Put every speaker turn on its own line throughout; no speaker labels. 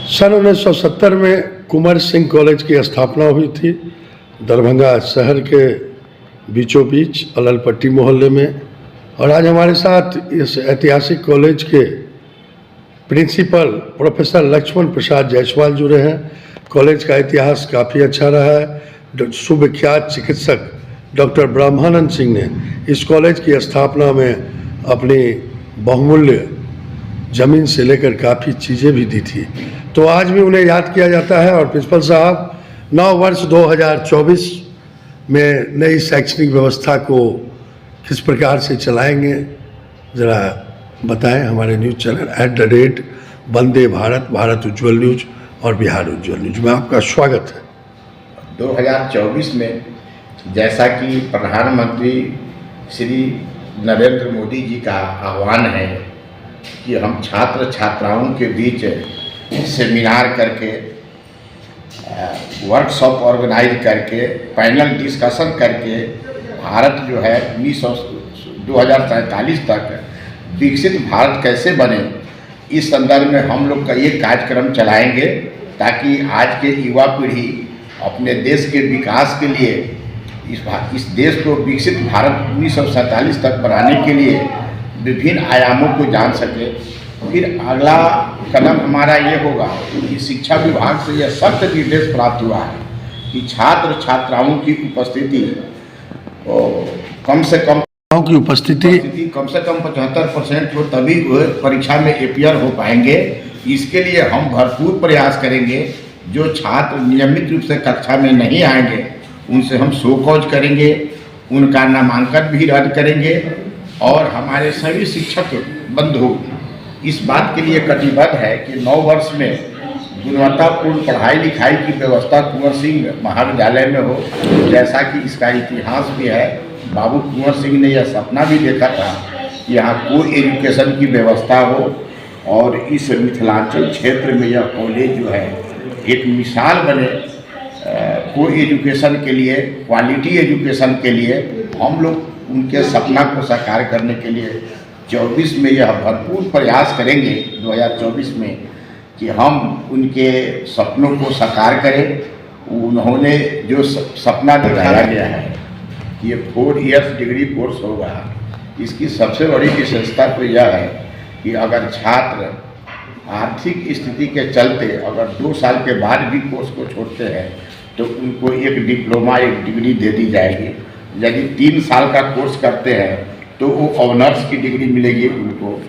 सन 1970 में कुंवर सिंह कॉलेज की स्थापना हुई थी दरभंगा शहर के बीचों बीच अललपट्टी मोहल्ले में। और आज हमारे साथ इस ऐतिहासिक कॉलेज के प्रिंसिपल प्रोफेसर लक्ष्मण प्रसाद जायसवाल जुड़े हैं। कॉलेज का इतिहास काफ़ी अच्छा रहा है। सुविख्यात चिकित्सक डॉक्टर ब्रह्मानंद सिंह ने इस कॉलेज की स्थापना में अपनी बहुमूल्य ज़मीन से लेकर काफ़ी चीज़ें भी दी थी, तो आज भी उन्हें याद किया जाता है। और प्रिंसिपल साहब नव वर्ष 2024 में नई शैक्षणिक व्यवस्था को किस प्रकार से चलाएंगे, ज़रा बताएं हमारे न्यूज़ चैनल @वंदे भारत, भारत उज्ज्वल न्यूज़ और बिहार उज्ज्वल न्यूज़ में आपका स्वागत है।
2024 में जैसा कि प्रधानमंत्री श्री नरेंद्र मोदी जी का आह्वान है कि हम छात्र छात्राओं के बीच सेमिनार करके, वर्कशॉप ऑर्गेनाइज करके, पैनल डिस्कशन करके भारत जो है 2047 तक विकसित भारत कैसे बने, इस संदर्भ में हम लोग का ये कार्यक्रम चलाएंगे ताकि आज के युवा पीढ़ी अपने देश के विकास के लिए इस देश को विकसित भारत 1947 तक बनाने के लिए विभिन्न आयामों को जान सके। फिर अगला कदम हमारा ये होगा कि शिक्षा विभाग से यह सख्त निर्देश प्राप्त हुआ है कि छात्र छात्राओं की उपस्थिति कम से कम
की उपस्थिति
कम से कम 75% हो, तभी वह परीक्षा में अपियर हो पाएंगे। इसके लिए हम भरपूर प्रयास करेंगे। जो छात्र नियमित रूप से कक्षा में नहीं आएंगे उनसे हम शोकॉज करेंगे, उनका नामांकन भी रद्द करेंगे और हमारे सभी शिक्षक बंधु इस बात के लिए कटिबद्ध है कि नव वर्ष में गुणवत्तापूर्ण पढ़ाई लिखाई की व्यवस्था कुंवर सिंह महाविद्यालय में हो, जैसा कि इसका इतिहास भी है। बाबू कुंवर सिंह ने यह सपना भी देखा था कि यहाँ को एजुकेशन की व्यवस्था हो और इस मिथिलांचल क्षेत्र में यह कॉलेज जो है एक मिसाल बने को एजुकेशन के लिए, क्वालिटी एजुकेशन के लिए। हम लोग उनके सपना को साकार करने के लिए 24 में यह भरपूर प्रयास करेंगे 2024 में कि हम उनके सपनों को साकार करें। उन्होंने जो सपना दिखाया गया है ये 4 इयर्स डिग्री कोर्स होगा। इसकी सबसे बड़ी विशेषता तो यह है कि अगर छात्र आर्थिक स्थिति के चलते अगर 2 साल के बाद भी कोर्स को छोड़ते हैं तो उनको एक डिप्लोमा, एक डिग्री दे दी जाएगी। यदि 3 साल का कोर्स करते हैं तो वो ऑनर्स की डिग्री मिलेगी उनको।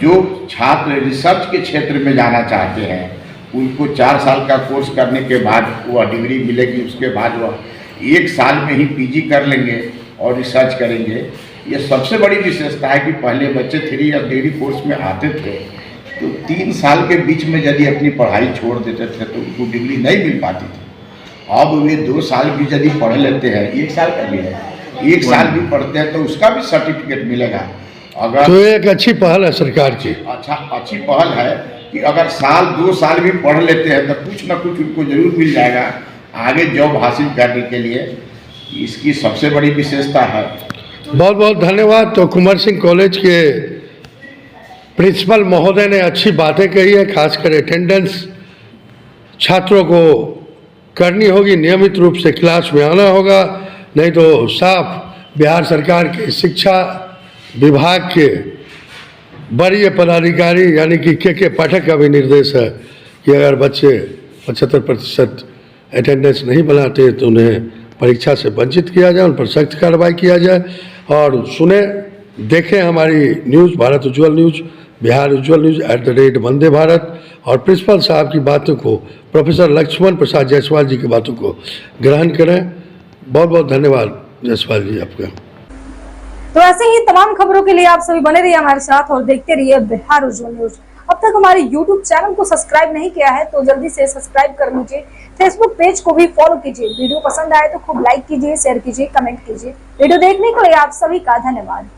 जो छात्र रिसर्च के क्षेत्र में जाना चाहते हैं उनको 4 साल का कोर्स करने के बाद वह डिग्री मिलेगी। उसके बाद वह 1 साल में ही पीजी कर लेंगे और रिसर्च करेंगे। ये सबसे बड़ी विशेषता है कि पहले बच्चे 3 ईयर डिग्री कोर्स में आते थे तो 3 साल के बीच में यदि अपनी पढ़ाई छोड़ देते थे तो उनको डिग्री नहीं मिल पाती थी। अब वे 2 साल भी यदि पढ़ लेते हैं, 1 साल का भी है, 1 साल भी पढ़ते हैं तो उसका भी सर्टिफिकेट मिलेगा। अगर
तो एक अच्छी पहल है सरकार की।
अच्छी पहल है कि अगर 2 साल भी पढ़ लेते हैं तो कुछ ना कुछ उनको जरूर मिल जाएगा आगे जॉब हासिल करने के लिए। इसकी सबसे बड़ी विशेषता है।
बहुत बहुत धन्यवाद। तो कुंवर सिंह कॉलेज के प्रिंसिपल महोदय ने अच्छी बातें कही है। खासकर अटेंडेंस छात्रों को करनी होगी, नियमित रूप से क्लास में आना होगा, नहीं तो साफ बिहार सरकार के शिक्षा विभाग के वरीय पदाधिकारी यानी कि के पाठक का भी निर्देश है कि अगर बच्चे 75% अटेंडेंस नहीं बनाते तो उन्हें परीक्षा से वंचित किया जाए, उन पर सख्त कार्रवाई किया जाए। और सुने देखें हमारी न्यूज़ भारत उज्ज्वल न्यूज़, बिहार उज्ज्वल न्यूज़ @वंदे भारत और प्रिंसिपल साहब की बातों को, प्रोफेसर लक्ष्मण प्रसाद जायसवाल जी की बातों को ग्रहण करें। बहुत बहुत धन्यवाद जायसवाल जी आपका।
तो ऐसे ही तमाम खबरों के लिए आप सभी बने रहिए हमारे साथ और देखते रहिए बिहार उज्ज्वल न्यूज। अब तक हमारे YouTube चैनल को सब्सक्राइब नहीं किया है तो जल्दी से सब्सक्राइब कर लीजिए। फेसबुक पेज को भी फॉलो कीजिए। वीडियो पसंद आए तो खूब लाइक कीजिए, शेयर कीजिए, कमेंट कीजिए। वीडियो देखने के लिए आप सभी का धन्यवाद।